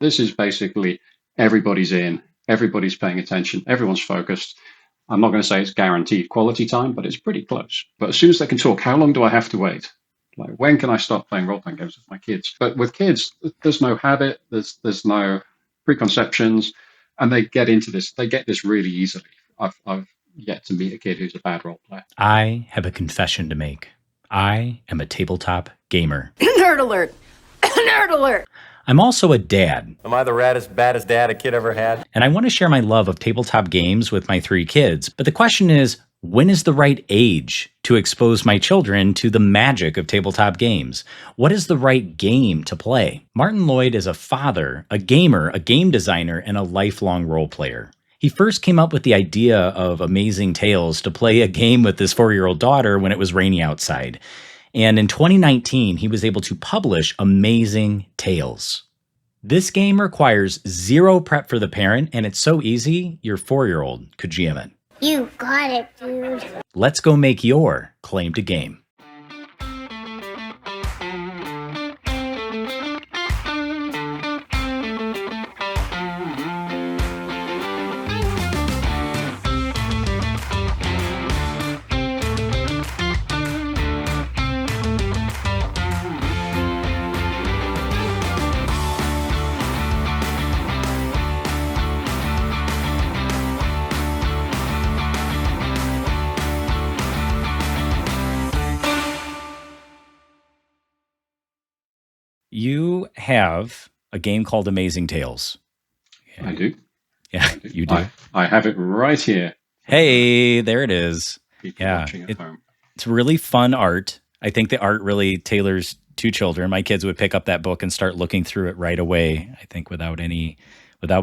This is basically everybody's in, everybody's paying attention, everyone's focused. I'm not going to say it's guaranteed quality time, but it's pretty close. But as soon as they can talk, how long do I have to wait? Like, when can I stop playing role-playing games with my kids? But with kids, there's no habit, there's no preconceptions, and they get into this. They get this really easily. I've yet to meet a kid who's a bad role player. I have a confession to make. I am a tabletop gamer. Nerd alert! Nerd alert! I'm also a dad. Am I the baddest dad a kid ever had? And I want to share my love of tabletop games with my 3 kids. But the question is, when is the right age to expose my children to the magic of tabletop games? What is the right game to play? Martin Lloyd is a father, a gamer, a game designer, and a lifelong role player. He first came up with the idea of Amazing Tales to play a game with his 4-year-old daughter when it was rainy outside. And in 2019, he was able to publish Amazing Tales. This game requires 0 prep for the parent, and it's so easy, your 4-year-old could GM it. You got it, dude. Let's go make your claim to game. You have a game called Amazing Tales. I do. Yeah, you do. I have it right here. Hey, there it is. People Yeah, watching at home. it's really fun art. I think the art really tailors to children. My kids would pick up that book and start looking through it right away, I think without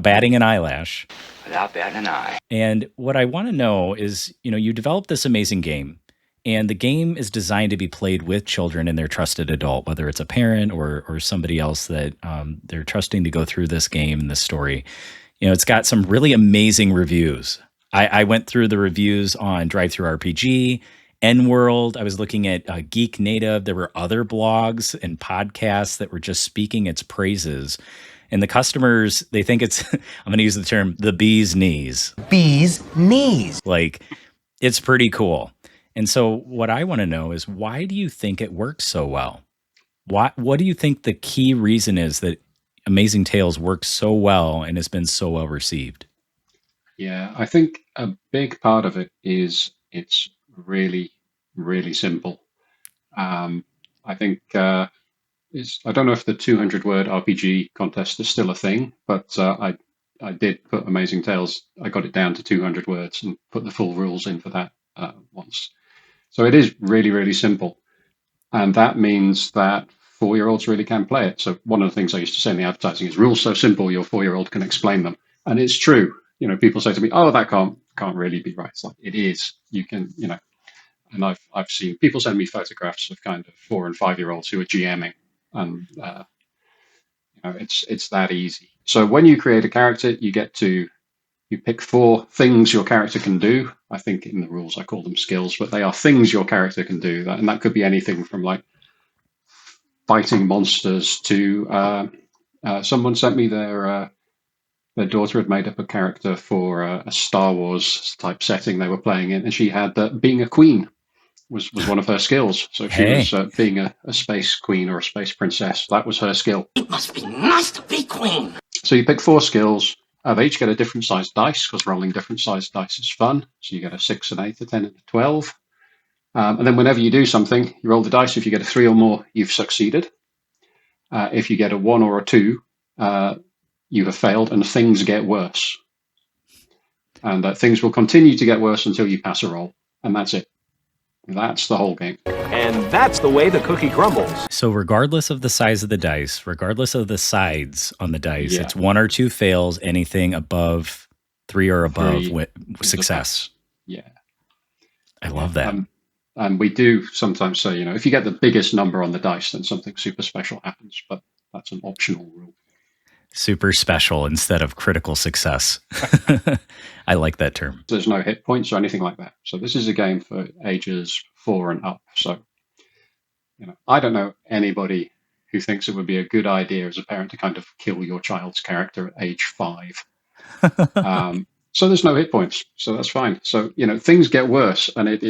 batting an eyelash. Without batting an eye. And what I want to know is, you developed this amazing game, and the game is designed to be played with children and their trusted adult, whether it's a parent or somebody else that they're trusting to go through this game and this story. It's got some really amazing reviews. I went through the reviews on DriveThruRPG, N-World. I was looking at Geek Native. There were other blogs and podcasts that were just speaking its praises. And the customers, they think it's, I'm going to use the term, the bee's knees. Bee's knees. Like, it's pretty cool. And so what I want to know is, why do you think it works so well? What do you think the key reason is that Amazing Tales works so well and has been so well received? Yeah, I think a big part of it is it's really, really simple. I think I don't know if the 200-word RPG contest is still a thing, but I did put Amazing Tales. I got it down to 200 words and put the full rules in for that once. So it is really, really simple. And that means that 4-year-olds really can play it. So one of the things I used to say in the advertising is, rules so simple, your 4-year-old can explain them. And it's true. People say to me, oh, that can't really be right. It's like, it is. You can, and I've seen people send me photographs of kind of 4 and 5-year-olds who are GMing. And, it's that easy. So when you create a character, you pick 4 things your character can do. I think in the rules I call them skills, but they are things your character can do. And that could be anything from like fighting monsters to someone sent me their daughter had made up a character for a Star Wars type setting they were playing in, and she had being a queen was one of her skills. So she was being a space queen or a space princess. That was her skill. It must be nice to be queen. So you pick 4 skills. They each get a different sized dice, because rolling different sized dice is fun. So you get a 6, an 8, a 10, and a 12. And then whenever you do something, you roll the dice. If you get a 3 or more, you've succeeded. If you get a 1 or a 2, you have failed, and things get worse. And things will continue to get worse until you pass a roll. And that's it. That's the whole game. And that's the way the cookie crumbles. So regardless of the size of the dice, regardless of the sides on the dice, Yeah. it's 1 or 2 fails, anything above 3 or above 3 success. Yeah. I love that. And we do sometimes say, if you get the biggest number on the dice, then something super special happens. But that's an optional rule. Super special instead of critical success. I like that term. There's no hit points or anything like that. So this is a game for ages 4 and up. So, I don't know anybody who thinks it would be a good idea as a parent to kind of kill your child's character at age 5. So there's no hit points, so that's fine. So things get worse, and it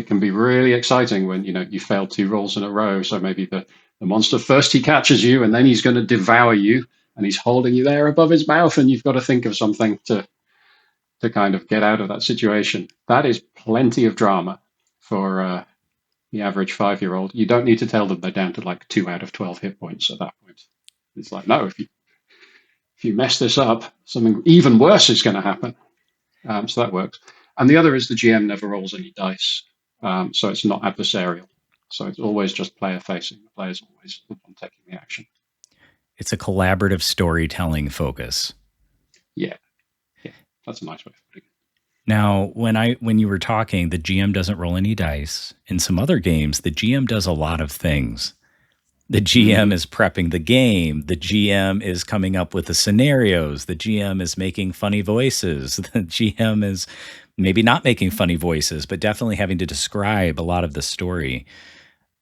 can be really exciting when you fail 2 rolls in a row. So maybe the monster first he catches you, and then he's going to devour you, and he's holding you there above his mouth, and you've got to think of something to kind of get out of that situation. That is plenty of drama for the average 5-year-old. You don't need to tell them they're down to like 2 out of 12 hit points at that point. It's like, no, if you mess this up, something even worse is going to happen. So that works. And the other is the GM never rolls any dice, so it's not adversarial. So it's always just player facing. The player's always the one taking the action. It's a collaborative storytelling focus. Yeah, that's a nice way of putting it. Now, when you were talking, the GM doesn't roll any dice. In some other games, the GM does a lot of things. The GM is prepping the game. The GM is coming up with the scenarios. The GM is making funny voices. The GM is maybe not making funny voices, but definitely having to describe a lot of the story.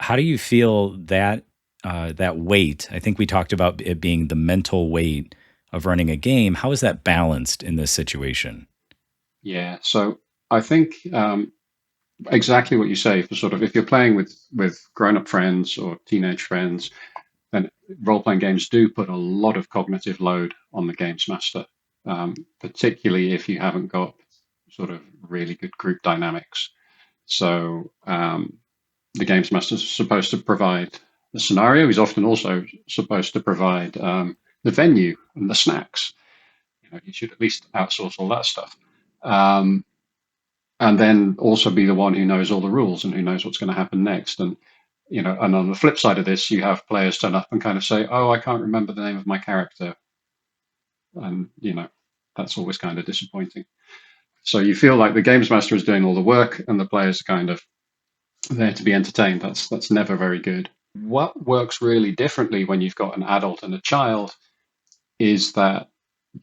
How do you feel that that weight? I think we talked about it being the mental weight of running a game. How is that balanced in this situation? Yeah, so I think exactly what you say. For sort of, if you're playing with grown-up friends or teenage friends, then role-playing games do put a lot of cognitive load on the games master, particularly if you haven't got sort of really good group dynamics. So the games master is supposed to provide the scenario. He's often also supposed to provide the venue and the snacks. You should at least outsource all that stuff. And then also be the one who knows all the rules and who knows what's going to happen next. And and on the flip side of this, you have players turn up and kind of say, "Oh, I can't remember the name of my character," and that's always kind of disappointing. So you feel like the games master is doing all the work, and the players are kind of there to be entertained. That's never very good. What works really differently when you've got an adult and a child is that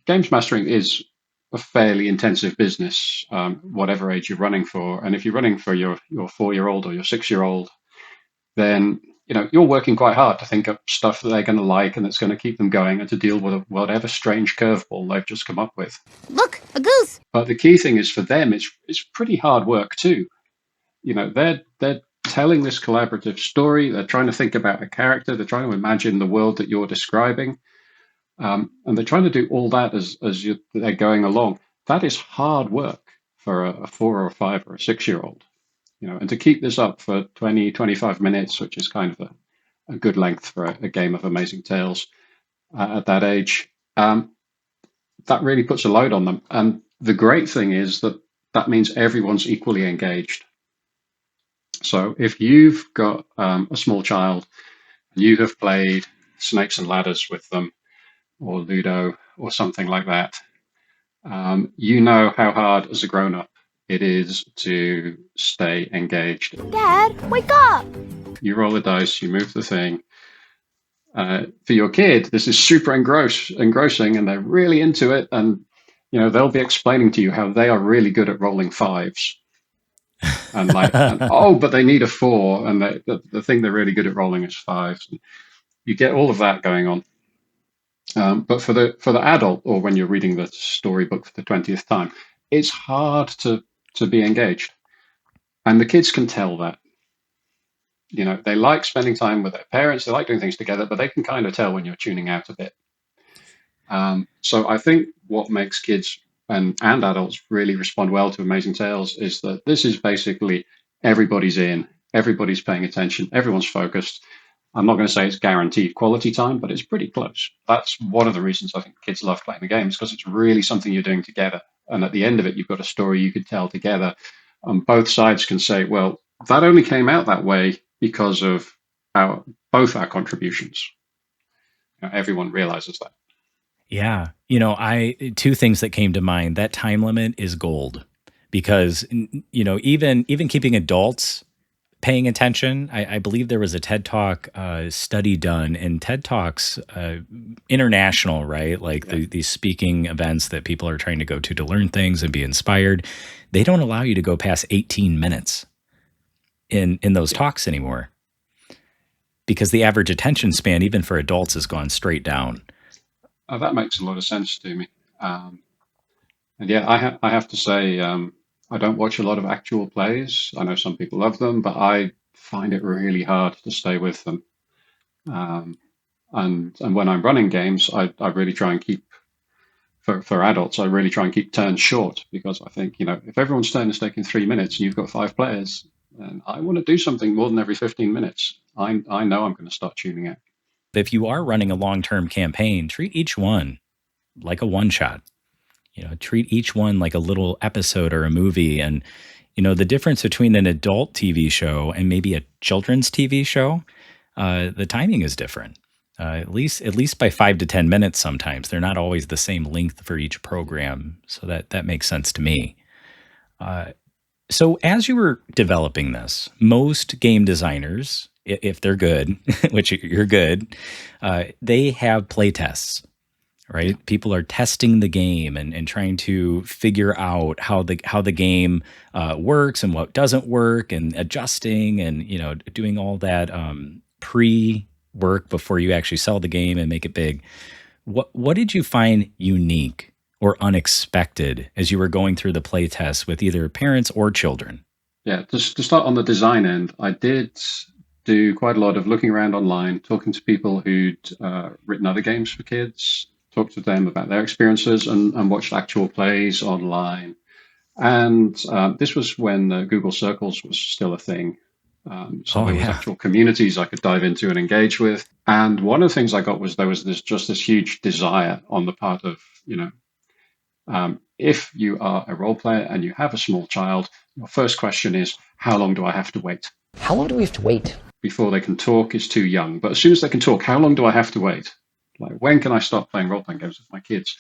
games mastering is a fairly intensive business, whatever age you're running for. And if you're running for your 4-year-old or your 6-year-old, then you're working quite hard to think up stuff that they're going to like and that's going to keep them going and to deal with whatever strange curveball they've just come up with. Look, a goose. But the key thing is for them, it's pretty hard work too. They're telling this collaborative story. They're trying to think about a character. They're trying to imagine the world that you're describing. And they're trying to do all that as they're going along. That is hard work for a 4 or a 5 or a 6-year-old. And to keep this up for 20, 25 minutes, which is kind of a good length for a game of Amazing Tales at that age, that really puts a load on them. And the great thing is that means everyone's equally engaged. So if you've got a small child, and you have played Snakes and Ladders with them, or Ludo, or something like that, you know how hard as a grown-up it is to stay engaged. Dad, wake up! You roll the dice, you move the thing. For your kid, this is super engrossing, and they're really into it, and they'll be explaining to you how they are really good at rolling 5s. And but they need a 4, and the thing they're really good at rolling is 5s. And you get all of that going on. But for the adult, or when you're reading the storybook for the 20th time, it's hard to be engaged, and the kids can tell that. They like spending time with their parents, they like doing things together, but they can kind of tell when you're tuning out a bit. So I think what makes kids and adults really respond well to Amazing Tales is that this is basically everybody's in, everybody's paying attention, everyone's focused. I'm not going to say it's guaranteed quality time, but it's pretty close. That's one of the reasons I think kids love playing the games, because it's really something you're doing together. And at the end of it, you've got a story you could tell together. And both sides can say, well, that only came out that way because of both our contributions. Everyone realizes that. Yeah. Two things that came to mind. That time limit is gold, because, even keeping adults paying attention. I believe there was a TED Talk study done, and TED Talks international, right? Like these speaking events that people are trying to go to learn things and be inspired. They don't allow you to go past 18 minutes in those talks anymore. because the average attention span, even for adults, has gone straight down. That makes a lot of sense to me. And yeah, I have to say, I don't watch a lot of actual plays. I know some people love them, but I find it really hard to stay with them. Um, and when I'm running games, I really try and keep for adults. I really try and keep turns short because I think if everyone's turn is taking 3 minutes and you've got 5 players, then I want to do something more than every 15 minutes. I know I'm going to start tuning out. If you are running a long-term campaign, treat each one like a one-shot. Treat each one like a little episode or a movie. And, the difference between an adult TV show and maybe a children's TV show, the timing is different. At least by 5 to 10 minutes sometimes. They're not always the same length for each program. So that makes sense to me. So as you were developing this, most game designers, if they're good, which you're good, they have play tests. Right? People are testing the game and trying to figure out how the game works and what doesn't work, and adjusting and doing all that pre-work before you actually sell the game and make it big. What did you find unique or unexpected as you were going through the play tests with either parents or children? Yeah, just to start on the design end, I did do quite a lot of looking around online, talking to people who'd written other games for kids, talked to them about their experiences, and watched actual plays online. And this was when Google Circles was still a thing. So there was actual communities I could dive into and engage with. And one of the things I got was there was this huge desire on the part of, if you are a role player and you have a small child, your first question is, how long do I have to wait? How long do we have to wait? Before they can talk is too young. But as soon as they can talk, how long do I have to wait? Like, when can I stop playing role-playing games with my kids?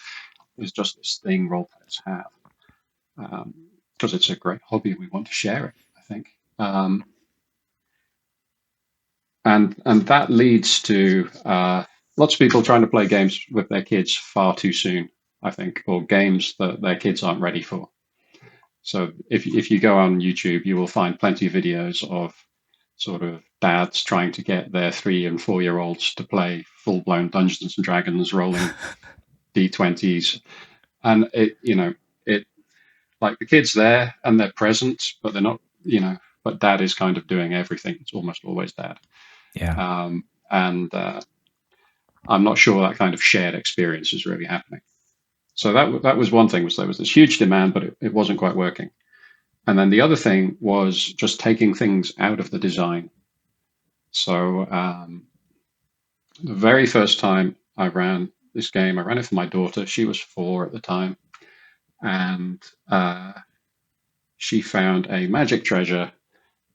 Is just this thing role players have. Because it's a great hobby and we want to share it, I think. And that leads to lots of people trying to play games with their kids far too soon, I think, or games that their kids aren't ready for. So if you go on YouTube, you will find plenty of videos of sort of dads trying to get their 3 and 4-year-olds to play full-blown Dungeons and Dragons, rolling D20s, and it like the kid's there and they're present, but they're not, but dad is kind of doing everything. It's almost always dad. Yeah. And I'm not sure that kind of shared experience is really happening. So that was one thing, was there was this huge demand, but it wasn't quite working. And then the other thing was just taking things out of the design. So the very first time I ran this game, I ran it for my daughter. She was 4 at the time. And she found a magic treasure.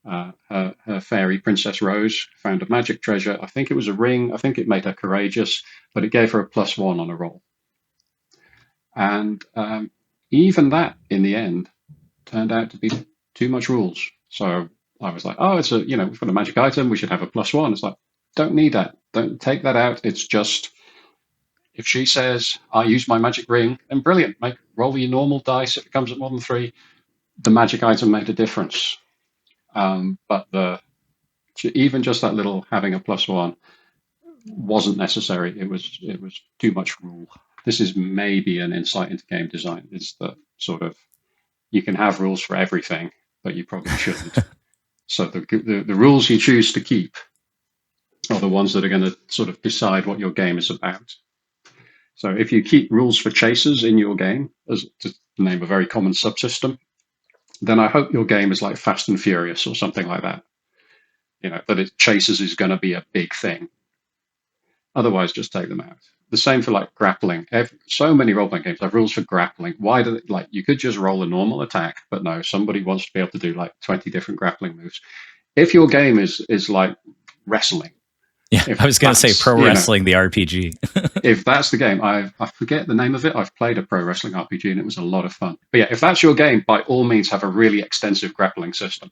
Her fairy, Princess Rose, found a magic treasure. I think it was a ring. I think it made her courageous, but it gave her a +1 on a roll. And even that, in the end, turned out to be too much rules. So I was like, oh, we've got a magic item, we should have a +1. It's like, don't need that. Don't take that out. It's just, if she says, I use my magic ring, then brilliant. Roll your normal dice. If it comes at more than 3, the magic item made a difference. But even just that little having a +1 wasn't necessary. It was too much rule. This is maybe an insight into game design. It's that sort of, you can have rules for everything, but you probably shouldn't. So the rules you choose to keep are the ones that are going to sort of decide what your game is about. So if you keep rules for chases in your game, as to name a very common subsystem, then I hope your game is like Fast and Furious or something like that. That chases is going to be a big thing. Otherwise, just take them out. The same for like grappling. So many role-playing games have rules for grappling. Why do they, you could just roll a normal attack, but no, somebody wants to be able to do like 20 different grappling moves. If your game is like wrestling. Yeah, I was going to say pro wrestling, the RPG. If that's the game, I forget the name of it. I've played a pro wrestling RPG and it was a lot of fun. But yeah, if that's your game, by all means have a really extensive grappling system.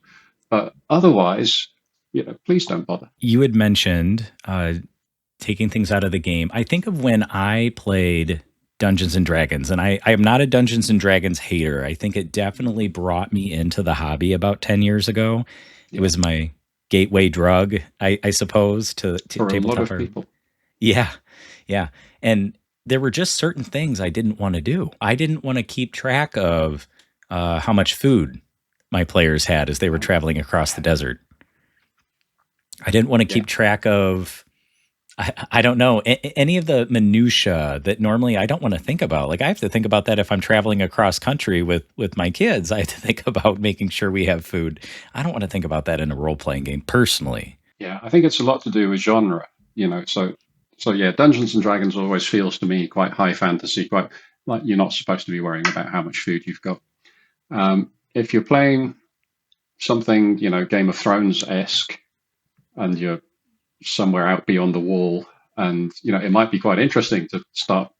But otherwise, please don't bother. You had mentioned taking things out of the game. I think of when I played Dungeons and Dragons, and I am not a Dungeons and Dragons hater. I think it definitely brought me into the hobby about 10 years ago. It was my gateway drug, I suppose, to For a lot tabletop. of people. Yeah, yeah. And there were just certain things I didn't want to do. I didn't want to keep track of how much food my players had as they were traveling across the desert. I didn't want to keep track of, I don't know, any of the minutia that normally I don't want to think about. Like I have to think about that if I'm traveling across country with my kids. I have to think about making sure we have food. I don't want to think about that in a role-playing game personally. Yeah, I think it's a lot to do with genre, so yeah, Dungeons and Dragons always feels to me quite high fantasy, quite like you're not supposed to be worrying about how much food you've got. If you're playing something, Game of Thrones-esque, and you're somewhere out beyond the wall, and it might be quite interesting to start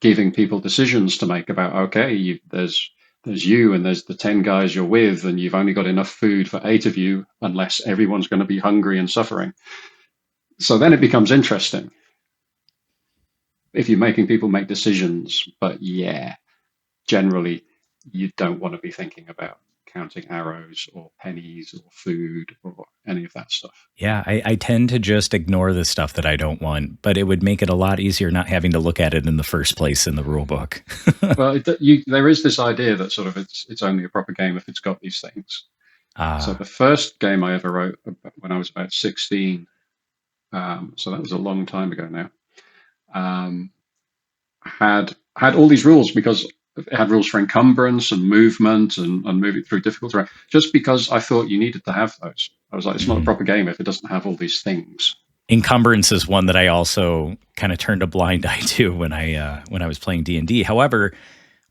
giving people decisions to make about, okay, there's you and there's the 10 guys you're with, and you've only got enough food for 8 of you unless everyone's going to be hungry and suffering. So then it becomes interesting if you're making people make decisions. But yeah, generally you don't want to be thinking about counting arrows or pennies or food or any of that stuff. Yeah, I tend to just ignore the stuff that I don't want, but it would make it a lot easier not having to look at it in the first place in the rule book. Well, there is this idea that sort of it's only a proper game if it's got these things. So the first game I ever wrote when I was about 16, so that was a long time ago now, had all these rules because it had rules for encumbrance and movement and moving through difficult terrain, just because I thought you needed to have those. I was like, it's not a proper game if it doesn't have all these things. Encumbrance is one that I also kind of turned a blind eye to when I was playing D&D. However,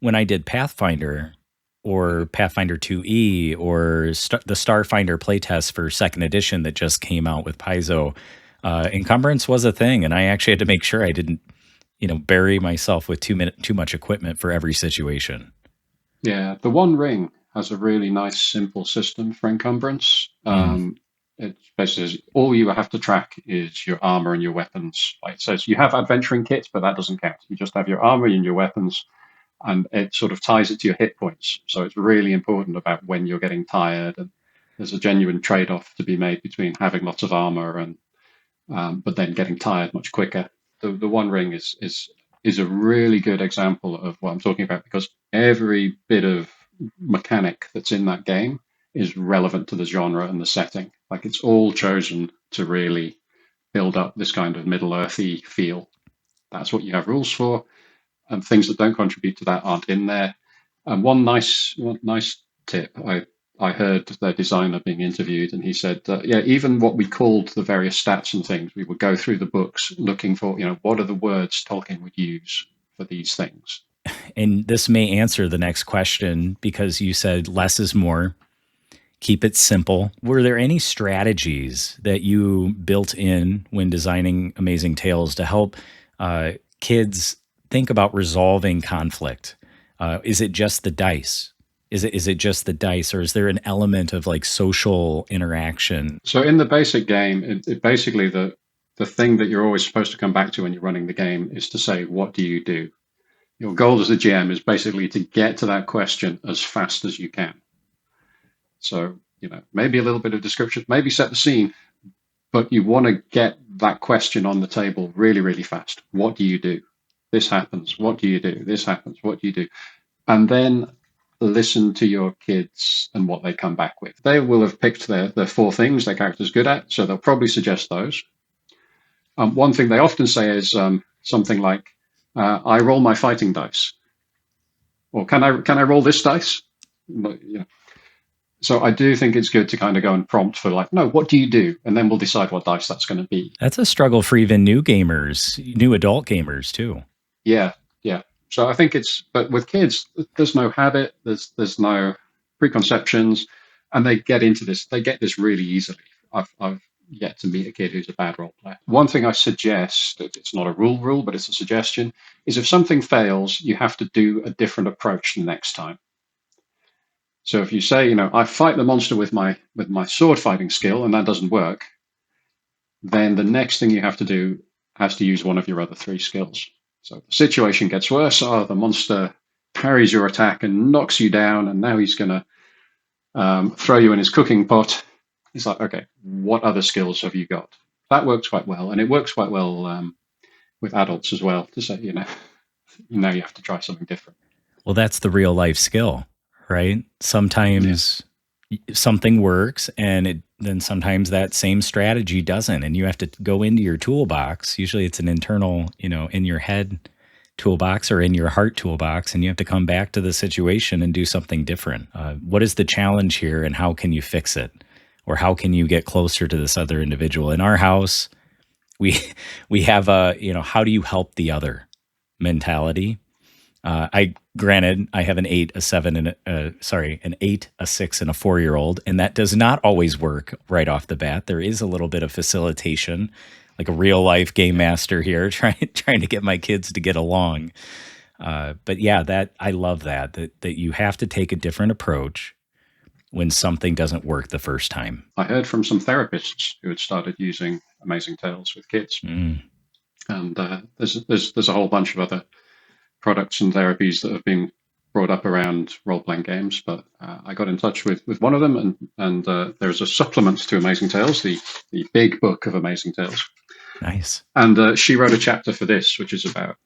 when I did Pathfinder or Pathfinder 2E or the Starfinder playtest for 2nd edition that just came out with Paizo, encumbrance was a thing, and I actually had to make sure I didn't bury myself with too much equipment for every situation. Yeah, the One Ring has a really nice, simple system for encumbrance. It basically says all you have to track is your armor and your weapons. Like it says you have adventuring kits, but that doesn't count. You just have your armor and your weapons, and it sort of ties it to your hit points. So it's really important about when you're getting tired, and there's a genuine trade-off to be made between having lots of armor and but then getting tired much quicker. The One Ring is a really good example of what I'm talking about, because every bit of mechanic that's in that game is relevant to the genre and the setting. Like it's all chosen to really build up this kind of Middle-earthy feel. That's what you have rules for, and things that don't contribute to that aren't in there. And one nice tip, I heard the designer being interviewed, and he said, yeah, even what we called the various stats and things, we would go through the books looking for, what are the words Tolkien would use for these things. And this may answer the next question, because you said less is more. Keep it simple. Were there any strategies that you built in when designing Amazing Tales to help kids think about resolving conflict? Is it just the dice? Is it just the dice, or is there an element of like social interaction? So in the basic game, it basically the thing that you're always supposed to come back to when you're running the game is to say, what do you do? Your goal as a GM is basically to get to that question as fast as you can. So, maybe a little bit of description, maybe set the scene, but you want to get that question on the table really, really fast. What do you do? This happens. What do you do? This happens. What do you do? And then listen to your kids and what they come back with. They will have picked their 4 things their character's good at, so they'll probably suggest those. One thing they often say is something like, I roll my fighting dice. Or can I roll this dice? But, so I do think it's good to kind of go and prompt for like, no, what do you do? And then we'll decide what dice that's going to be. That's a struggle for even new gamers, new adult gamers too. Yeah. So I think but with kids, there's no habit, there's no preconceptions, and they get this really easily. I've yet to meet a kid who's a bad role player. One thing I suggest, it's not a rule, but it's a suggestion, is if something fails, you have to do a different approach the next time. So if you say, I fight the monster with my sword fighting skill, and that doesn't work, then the next thing you have to do has to use one of your other 3 skills. So the situation gets worse. The monster parries your attack and knocks you down, and now he's going to throw you in his cooking pot. It's like, okay, what other skills have you got? That works quite well, and it works quite well with adults as well. To say, you have to try something different. Well, that's the real life skill, right? Yeah, Sometimes something works and then sometimes that same strategy doesn't. And you have to go into your toolbox. Usually it's an internal, in your head toolbox or in your heart toolbox. And you have to come back to the situation and do something different. What is the challenge here and how can you fix it? Or how can you get closer to this other individual? In our house, we we have a, how do you help the other mentality. I have an 8, a 7, and an 8, a 6, and a 4-year-old, and that does not always work right off the bat. There is a little bit of facilitation, like a real life game master here, trying to get my kids to get along. But yeah, that I love that you have to take a different approach when something doesn't work the first time. I heard from some therapists who had started using Amazing Tales with kids, and there's a whole bunch of other products and therapies that have been brought up around role-playing games, but I got in touch with one of them, and there's a supplement to Amazing Tales, the big book of Amazing Tales. Nice. And she wrote a chapter for this, which is about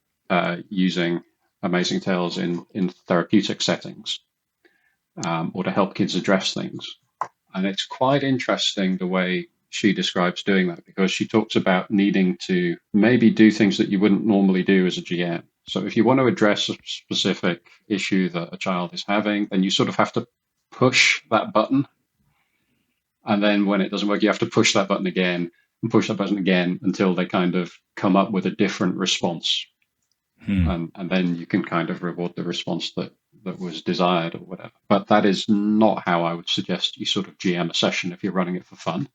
using Amazing Tales in therapeutic settings, or to help kids address things. And it's quite interesting the way she describes doing that, because she talks about needing to maybe do things that you wouldn't normally do as a GM. So if you want to address a specific issue that a child is having, then you sort of have to push that button. And then when it doesn't work, you have to push that button again and push that button again until they kind of come up with a different response. And then you can kind of reward the response that was desired or whatever. But that is not how I would suggest you sort of GM a session if you're running it for fun.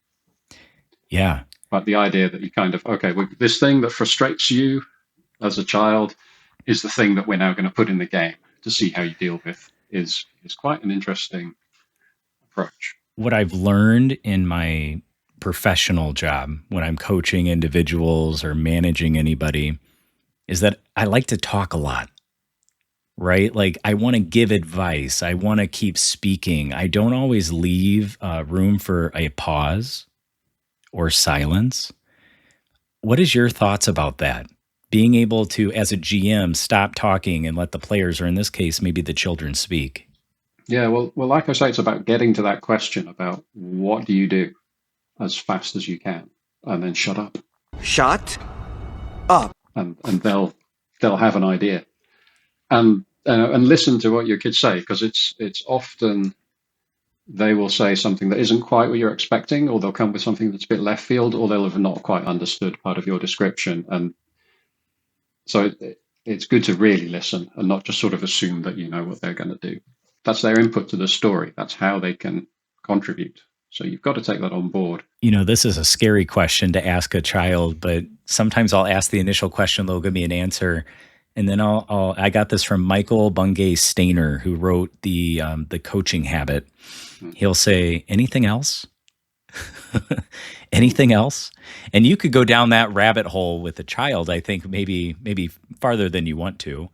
Yeah. But the idea that you kind of, okay, well, this thing that frustrates you as a child is the thing that we're now going to put in the game to see how you deal with is quite an interesting approach. What I've learned in my professional job when I'm coaching individuals or managing anybody is that I like to talk a lot, right? Like I want to give advice. I want to keep speaking. I don't always leave room for a pause or silence. What is your thoughts about that? Being able to, as a GM, stop talking and let the players, or in this case, maybe the children, speak. Yeah, well, like I say, it's about getting to that question about what do you do as fast as you can, and then shut up. Shut up. And they'll have an idea, and listen to what your kids say, because it's often they will say something that isn't quite what you're expecting, or they'll come with something that's a bit left field, or they'll have not quite understood part of your description. And so it's good to really listen and not just sort of assume that you know what they're going to do. That's their input to the story. That's how they can contribute. So you've got to take that on board. This is a scary question to ask a child, but sometimes I'll ask the initial question, they'll give me an answer. And then I got this from Michael Bungay Stainer, who wrote the Coaching Habit. He'll say, anything else? Anything else? And you could go down that rabbit hole with a child, I think maybe farther than you want to.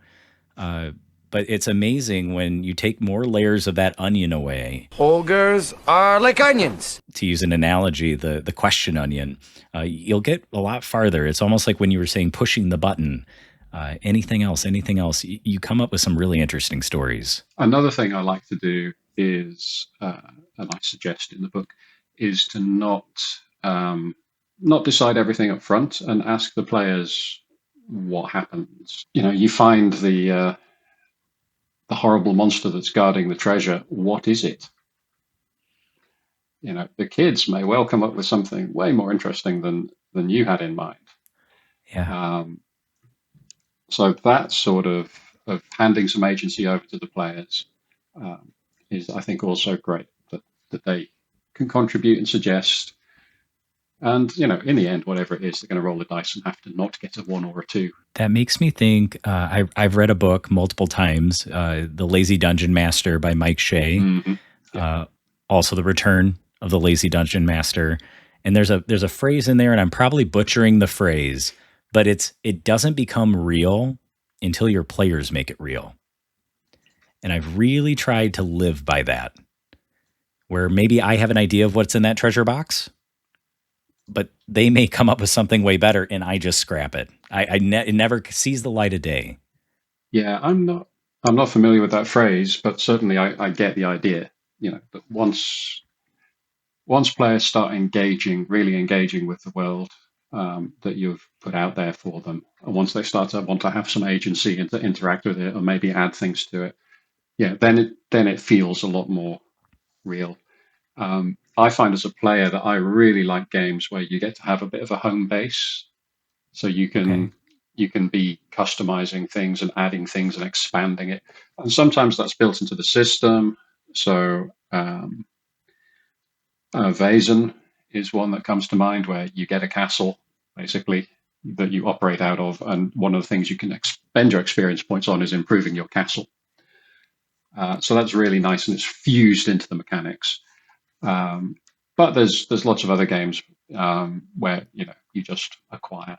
But it's amazing when you take more layers of that onion away. Ogres are like onions. To use an analogy, the question onion, you'll get a lot farther. It's almost like when you were saying pushing the button. Anything else? You come up with some really interesting stories. Another thing I like to do is, and I suggest in the book, is to not decide everything up front and ask the players what happens. You find the horrible monster that's guarding the treasure. What is it? The kids may well come up with something way more interesting than you had in mind. Yeah. So that sort of handing some agency over to the players is, I think, also great, that they can contribute and suggest. And, in the end, whatever it is, they're going to roll the dice and have to not get a 1 or a 2. That makes me think, I've read a book multiple times, The Lazy Dungeon Master by Mike Shea. Mm-hmm. Yeah. Also The Return of the Lazy Dungeon Master. And there's a phrase in there, and I'm probably butchering the phrase, but it doesn't become real until your players make it real. And I've really tried to live by that. where maybe I have an idea of what's in that treasure box, but they may come up with something way better and I just scrap it. It never sees the light of day. Yeah, I'm not familiar with that phrase, but certainly I get the idea. That once players start really engaging with the world that you've put out there for them, and once they start to want to have some agency and to interact with it, or maybe add things to it, yeah, then it feels a lot more real. I find as a player that I really like games where you get to have a bit of a home base, so Okay. you can be customizing things and adding things and expanding it, and sometimes that's built into the system. So Vaesen is one that comes to mind, where you get a castle basically that you operate out of, and one of the things you can spend your experience points on is improving your castle. So that's really nice, and it's fused into the mechanics. Um, but there's lots of other games where you just acquire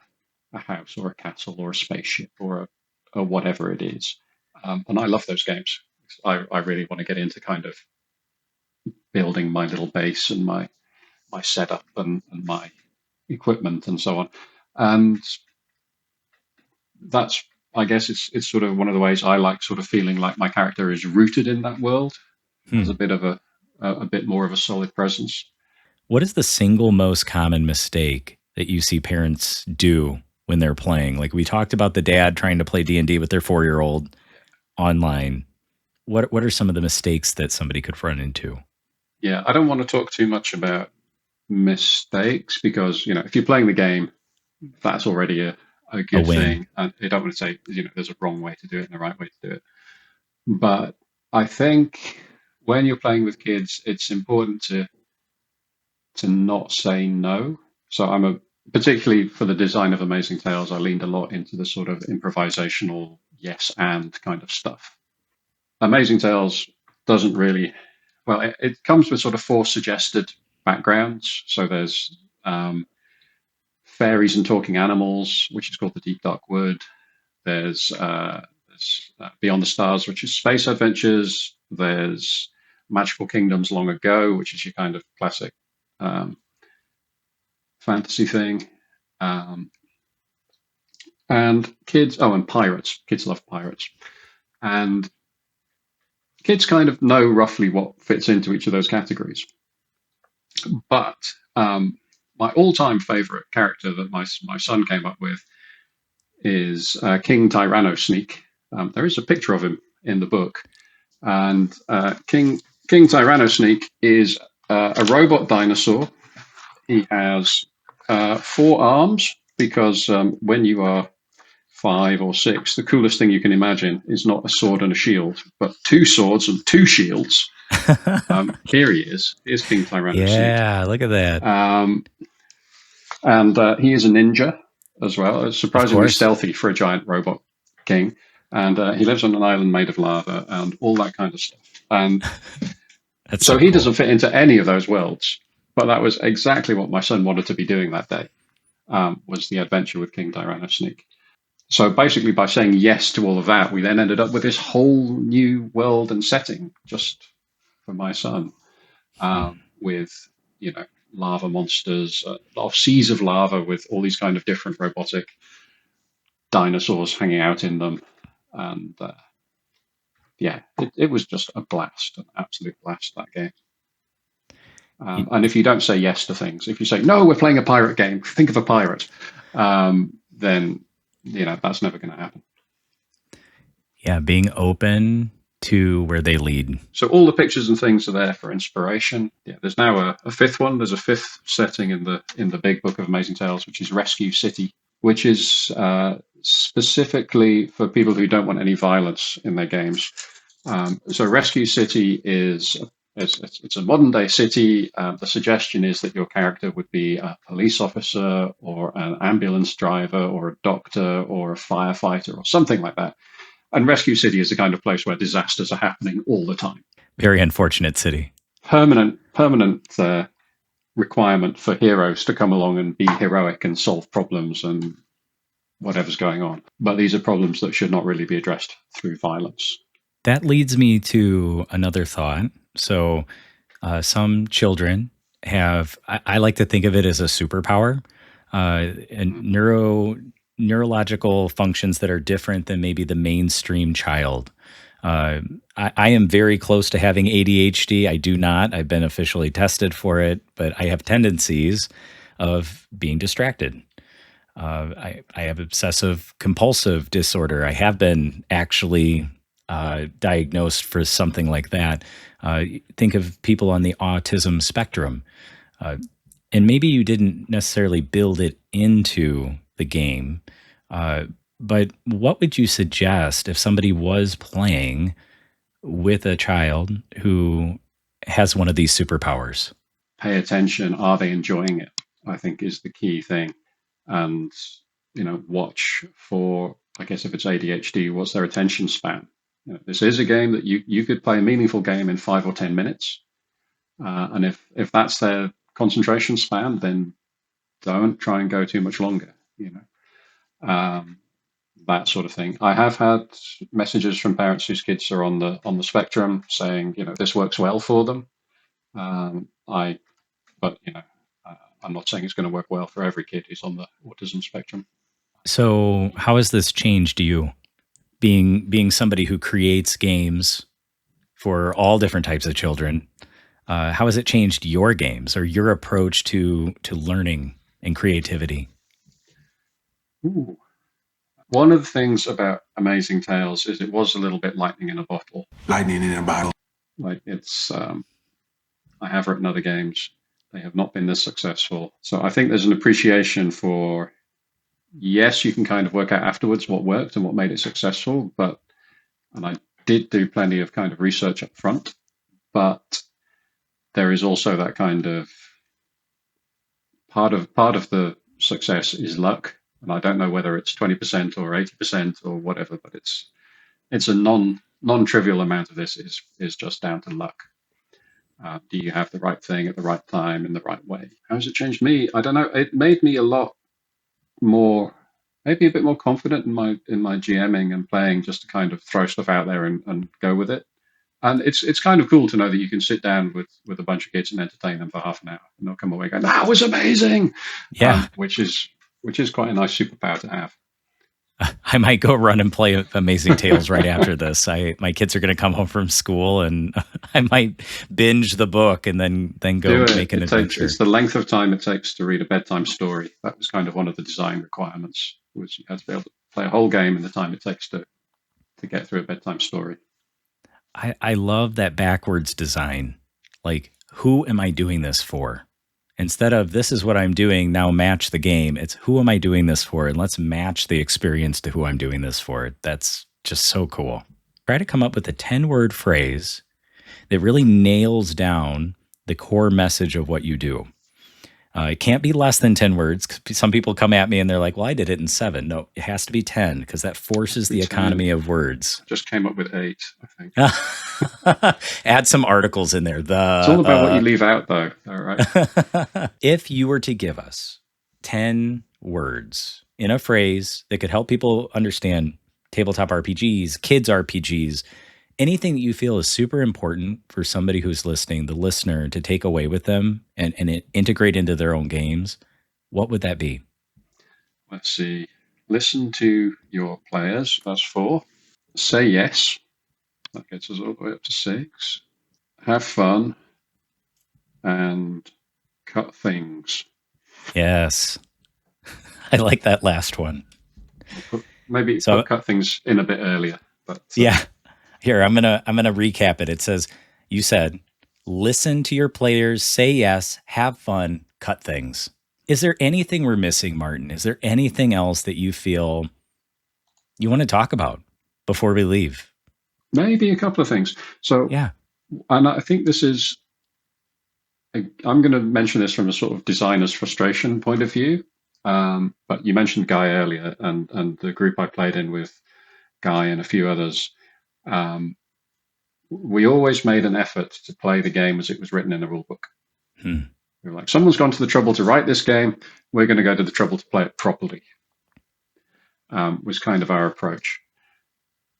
a house or a castle or a spaceship or whatever it is, and I love those games. I really want to get into kind of building my little base and my setup and my equipment and so on. And that's, I guess, it's sort of one of the ways I like sort of feeling like my character is rooted in that world, has Hmm. a bit of a bit more of a solid presence. What is the single most common mistake that you see parents do when they're playing? Like we talked about the dad trying to play D&D with their 4-year-old online. What are some of the mistakes that somebody could run into? Yeah, I don't want to talk too much about mistakes because if you're playing the game, that's already a A good win. thing. And I don't want to say there's a wrong way to do it and a right way to do it. But I think when you're playing with kids, it's important to not say no. So particularly for the design of Amazing Tales, I leaned a lot into the sort of improvisational yes and kind of stuff. Amazing Tales doesn't really, well, it comes with sort of 4 suggested backgrounds. So there's fairies and talking animals, which is called the Deep Dark Wood. There's Beyond the Stars, which is space adventures. There's Magical Kingdoms Long Ago, which is your kind of classic um, fantasy thing. Um, and and pirates. Kids love pirates. And kids kind of know roughly what fits into each of those categories. But my all-time favorite character that my son came up with is King Tyrannosneak. There is a picture of him in the book, and King Tyrannosneak is a robot dinosaur. He has 4 arms because when you are 5 or 6, the coolest thing you can imagine is not a sword and a shield, but 2 swords and 2 shields. Here he is. Here's King Tyrannosneak. Yeah, look at that. And he is a ninja as well. It's Of surprisingly course. stealthy for a giant robot king. And he lives on an island made of lava and all that kind of stuff. And That's so so he cool. doesn't fit into any of those worlds. But that was exactly what my son wanted to be doing that day, was the adventure with King Tyrannosneak. So basically, by saying yes to all of that, we then ended up with this whole new world and setting just for my son, with lava monsters, a lot of seas of lava with all these kind of different robotic dinosaurs hanging out in them, and yeah, it was just a blast, an absolute blast, that game. And if you don't say yes to things, if you say no, we're playing a pirate game, think of a pirate, then that's never going to happen. Yeah, being open to where they lead. So all the pictures and things are there for inspiration. Yeah, there's now a 5th one. There's a 5th setting in the big book of Amazing Tales, which is Rescue City, which is specifically for people who don't want any violence in their games. So Rescue City is it's a modern day city. The suggestion is that your character would be a police officer or an ambulance driver or a doctor or a firefighter or something like that. And Rescue City is the kind of place where disasters are happening all the time. Very unfortunate city. Permanent requirement for heroes to come along and be heroic and solve problems and whatever's going on. But these are problems that should not really be addressed through violence. That leads me to another thought. So Some children have, I like to think of it as a superpower, and neurological functions that are different than maybe the mainstream child. I am very close to having ADHD. I do not. I've been officially tested for it, but I have tendencies of being distracted. I have obsessive compulsive disorder. I have been actually diagnosed for something like that. Think of people on the autism spectrum. Uh, and maybe you didn't necessarily build it into the game, uh, but what would you suggest if somebody was playing with a child who has one of these superpowers? Pay attention. Are they enjoying it? I think is the key thing. And, watch for, I guess if it's ADHD, what's their attention span? This is a game that you could play a meaningful game in 5 or 10 minutes. And if that's their concentration span, then don't try and go too much longer, um, that sort of thing. I have had messages from parents whose kids are on the spectrum saying, this works well for them. I, but I'm not saying it's going to work well for every kid who's on the autism spectrum. So, how has this changed you, being somebody who creates games for all different types of children? How has it changed your games or your approach to learning and creativity? Ooh. One of the things about Amazing Tales is it was a little bit lightning in a bottle. Lightning in a bottle. Like I have written other games. They have not been this successful. So I think there's an appreciation for, yes, you can kind of work out afterwards what worked and what made it successful. And I did do plenty of kind of research up front, but there is also that kind of part of the success is luck. And I don't know whether it's 20% or 80% or whatever, but it's a non-trivial amount of this is just down to luck. Do you have the right thing at the right time in the right way? How has it changed me? I don't know. It made me a lot more, maybe a bit more confident in my GMing and playing, just to kind of throw stuff out there and go with it. And it's kind of cool to know that you can sit down with a bunch of kids and entertain them for half an hour, and they'll come away going, "That was amazing," Yeah, which is quite a nice superpower to have. I might go run and play Amazing Tales right after this. My kids are going to come home from school, and I might binge the book and then go make an adventure. It's the length of time it takes to read a bedtime story. That was kind of one of the design requirements, was you had to be able to play a whole game in the time it takes to get through a bedtime story. I love that backwards design. Like, who am I doing this for? Instead of this is what I'm doing, now match the game. It's who am I doing this for? And let's match the experience to who I'm doing this for. That's just so cool. Try to come up with a 10-word phrase that really nails down the core message of what you do. It can't be less than 10 words. Some people come at me and they're like, well, I did it in 7. No, it has to be 10 because that forces the economy of words. Just came up with 8, I think. Add some articles in there. It's all about what you leave out, though. All right. If you were to give us 10 words in a phrase that could help people understand tabletop RPGs, kids RPGs, anything that you feel is super important for somebody who's listening, the listener, to take away with them and integrate into their own games, what would that be? Let's see. Listen to your players. That's 4. Say yes. That gets us all the way up to 6. Have fun. And cut things. Yes. I like that last one. Maybe cut things in a bit earlier. But yeah. Here, I'm gonna recap it. It says, you said, listen to your players, say yes, have fun, cut things. Is there anything we're missing, Martin? Is there anything else that you feel you want to talk about before we leave? Maybe a couple of things. So, yeah. And I think this is, I'm going to mention this from a sort of designer's frustration point of view. But you mentioned Guy earlier, and the group I played in with Guy and a few others, we always made an effort to play the game as it was written in the rule book. We were like, someone's gone to the trouble to write this game, we're going to go to the trouble to play it properly, was kind of our approach.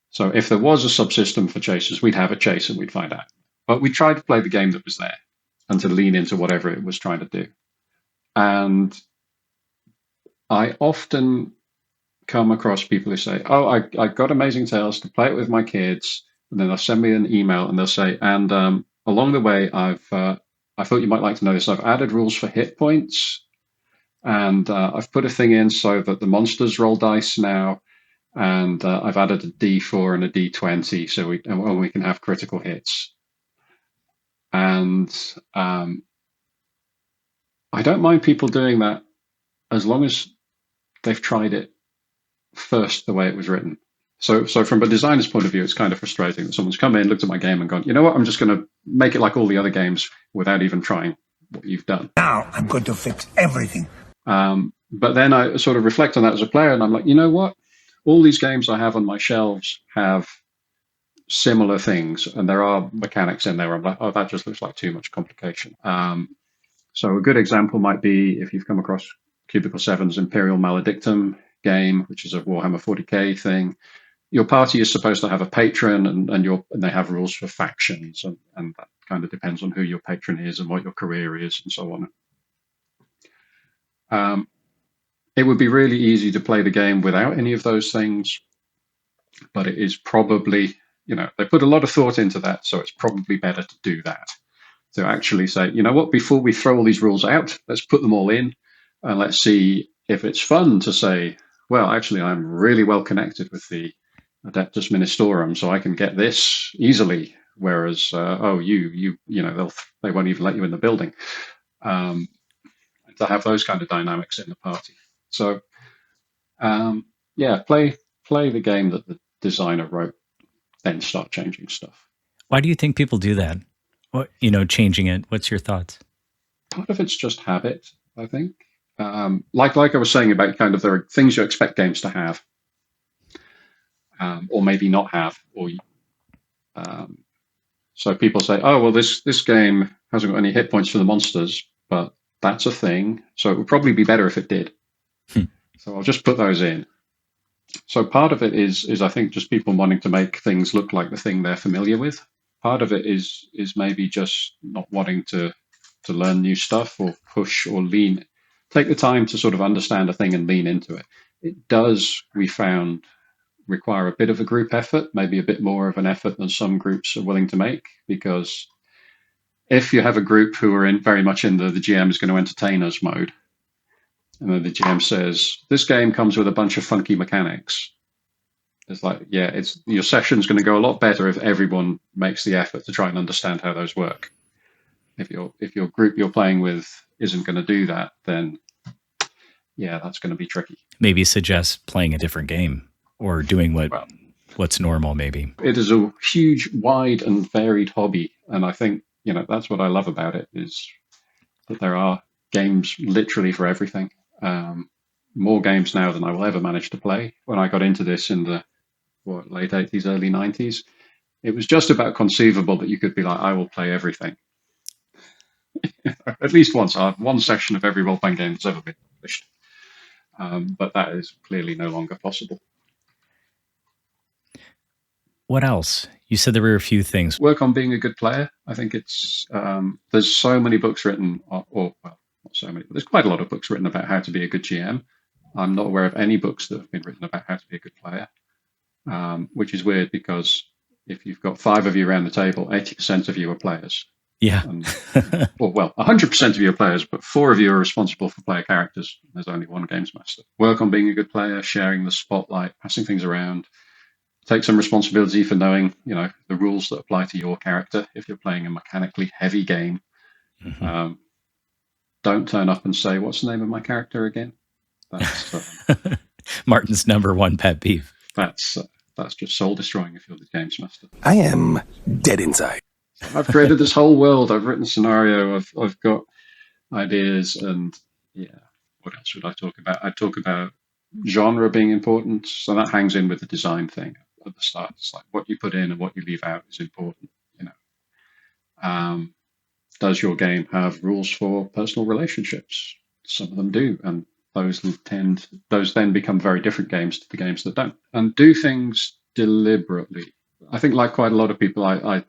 So if there was a subsystem for chases, we'd have a chase and we'd find out. But we tried to play the game that was there. and to lean into whatever it was trying to do. And I often come across people who say, "Oh, I got Amazing Tales to play it with my kids," and then they'll send me an email and they'll say, "And along the way, I thought you might like to know this. I've added rules for hit points, and I've put a thing in so that the monsters roll dice now, and I've added a D4 and a D20 so we can have critical hits." And I don't mind people doing that as long as they've tried it first the way it was written. So from a designer's point of view, it's kind of frustrating that someone's come in, looked at my game, and gone, "You know what? I'm just going to make it like all the other games without even trying what you've done. Now I'm going to fix everything." But then I sort of reflect on that as a player, and I'm like, you know what? All these games I have on my shelves have similar things, and there are mechanics in there where I'm like, oh, that just looks like too much complication. So a good example might be if you've come across Cubicle 7's Imperial Maledictum game, which is a Warhammer 40k thing. Your party is supposed to have a patron, and they have rules for factions, and that kind of depends on who your patron is and what your career is and so on. It would be really easy to play the game without any of those things, but it is probably, they put a lot of thought into that, so it's probably better to do that. To actually say, you know what, before we throw all these rules out, let's put them all in, and let's see if it's fun to say, well, actually, I'm really well connected with the Adeptus Ministorum, so I can get this easily. Whereas, they won't even let you in the building. To have those kind of dynamics in the party. So, play the game that the designer wrote, then start changing stuff. Why do you think people do that? What, changing it? What's your thoughts? Part of it's just habit, I think. Like I was saying about kind of there are things you expect games to have, or maybe not have, or so people say, oh well, this game hasn't got any hit points for the monsters, but that's a thing, so it would probably be better if it did. So I'll just put those in. So part of it is I think just people wanting to make things look like the thing they're familiar with. Part of it is maybe just not wanting to learn new stuff or push or take the time to sort of understand a thing and lean into it. It does, we found, require a bit of a group effort, maybe a bit more of an effort than some groups are willing to make, because if you have a group who are very much in the GM is going to entertain us mode, and then the GM says, this game comes with a bunch of funky mechanics, it's like, yeah, your session's going to go a lot better if everyone makes the effort to try and understand how those work. If your group you're playing with isn't going to do that, then yeah, that's going to be tricky. Maybe suggest playing a different game or doing what's normal, maybe. It is a huge, wide and varied hobby. And I think, that's what I love about it, is that there are games literally for everything. More games now than I will ever manage to play. When I got into this in the late 80s, early 90s, it was just about conceivable that you could be like, I will play everything. At least once. One session of every role-playing game that's ever been published. But that is clearly no longer possible. What else? You said there were a few things. Work on being a good player. I think there's so many books written, not so many, but there's quite a lot of books written about how to be a good GM. I'm not aware of any books that have been written about how to be a good player, which is weird because if you've got 5 of you around the table, 80% of you are players. Yeah. 100% of you are players, but 4 of you are responsible for player characters. There's only one games master. Work on being a good player, sharing the spotlight, passing things around. Take some responsibility for knowing, the rules that apply to your character. If you're playing a mechanically heavy game, don't turn up and say, "What's the name of my character again?" That's Martin's number one pet peeve. That's just soul destroying if you're the games master. I am dead inside. I've created this whole world. I've written a scenario. I've got ideas, and what else would I talk about? I'd talk about genre being important. So that hangs in with the design thing at the start. It's like what you put in and what you leave out is important. Does your game have rules for personal relationships? Some of them do, and those then become very different games to the games that don't. And do things deliberately. I think, like quite a lot of people, I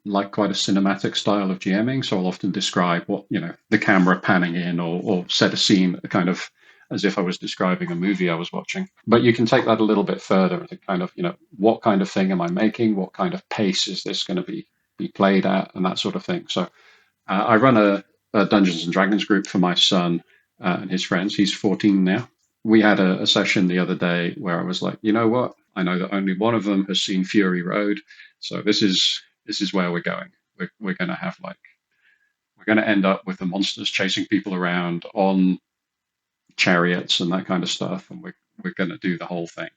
like quite a cinematic style of GMing, so I'll often describe what, the camera panning in, or set a scene kind of as if I was describing a movie I was watching. But you can take that a little bit further to kind of, what kind of thing am I making? What kind of pace is this going to be played at, and that sort of thing. So I run a Dungeons and Dragons group for my son and his friends. He's 14 now. We had a session the other day where I was like, you know what? I know that only one of them has seen Fury Road, so this is where we're going. We're going to have we're going to end up with the monsters chasing people around on chariots and that kind of stuff, and we're going to do the whole thing.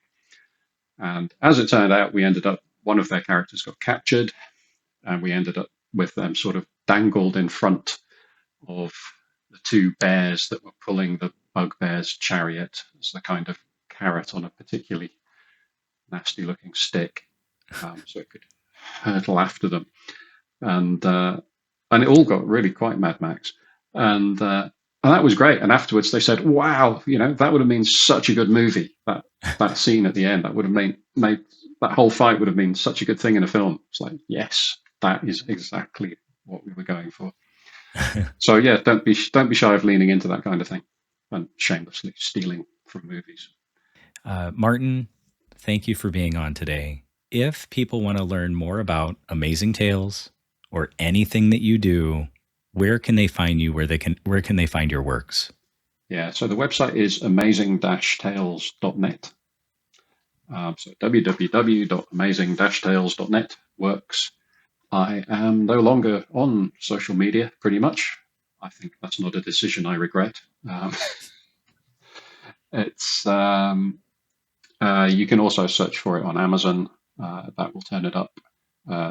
And as it turned out, we ended up, one of their characters got captured, and we ended up with them sort of dangled in front of the two bears that were pulling the bugbear's chariot as the kind of carrot on a particularly nasty looking stick, so it could hurtle after them. And it all got really quite Mad Max. And that was great. And afterwards they said, wow, that would have been such a good movie. That scene at the end, that would have made that whole fight would have been such a good thing in a film. It's like, yes, that is exactly what we were going for. So yeah, don't be shy of leaning into that kind of thing and shamelessly stealing from movies. Martin, thank you for being on today. If people want to learn more about Amazing Tales or anything that you do, where can they find you? Where can they find your works? Yeah, so the website is amazing-tales.net. So www.amazing-tales.net works. I am no longer on social media, pretty much. I think that's not a decision I regret. It's you can also search for it on Amazon. That will turn it up.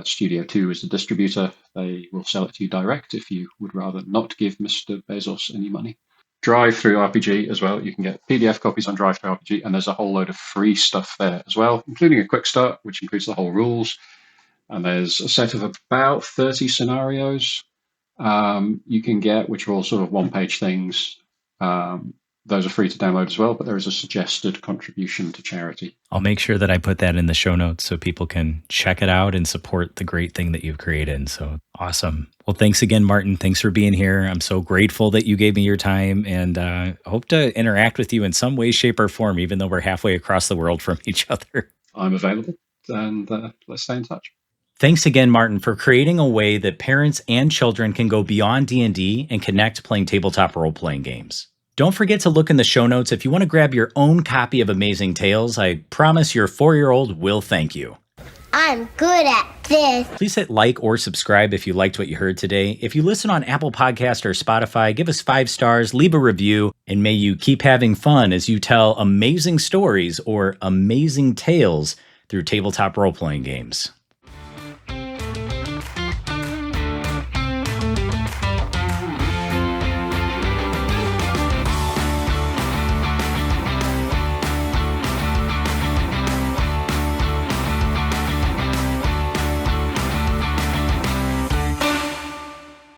Studio 2 is the distributor. They will sell it to you direct if you would rather not give Mr. Bezos any money. Drive-through RPG as well. You can get PDF copies on Drive-through RPG, and there's a whole load of free stuff there as well, including a quick start, which includes the whole rules. And there's a set of about 30 scenarios you can get, which are all sort of one-page things. Those are free to download as well, but there is a suggested contribution to charity. I'll make sure that I put that in the show notes so people can check it out and support the great thing that you've created. So awesome. Well, thanks again, Martin. Thanks for being here. I'm so grateful that you gave me your time, and hope to interact with you in some way, shape, or form, even though we're halfway across the world from each other. I'm available, and let's stay in touch. Thanks again, Martin, for creating a way that parents and children can go beyond D&D and connect playing tabletop role-playing games. Don't forget to look in the show notes if you want to grab your own copy of Amazing Tales. I promise your 4-year-old will thank you. I'm good at this. Please hit like or subscribe if you liked what you heard today. If you listen on Apple Podcast or Spotify, give us 5 stars, leave a review, and may you keep having fun as you tell amazing stories or amazing tales through tabletop role-playing games.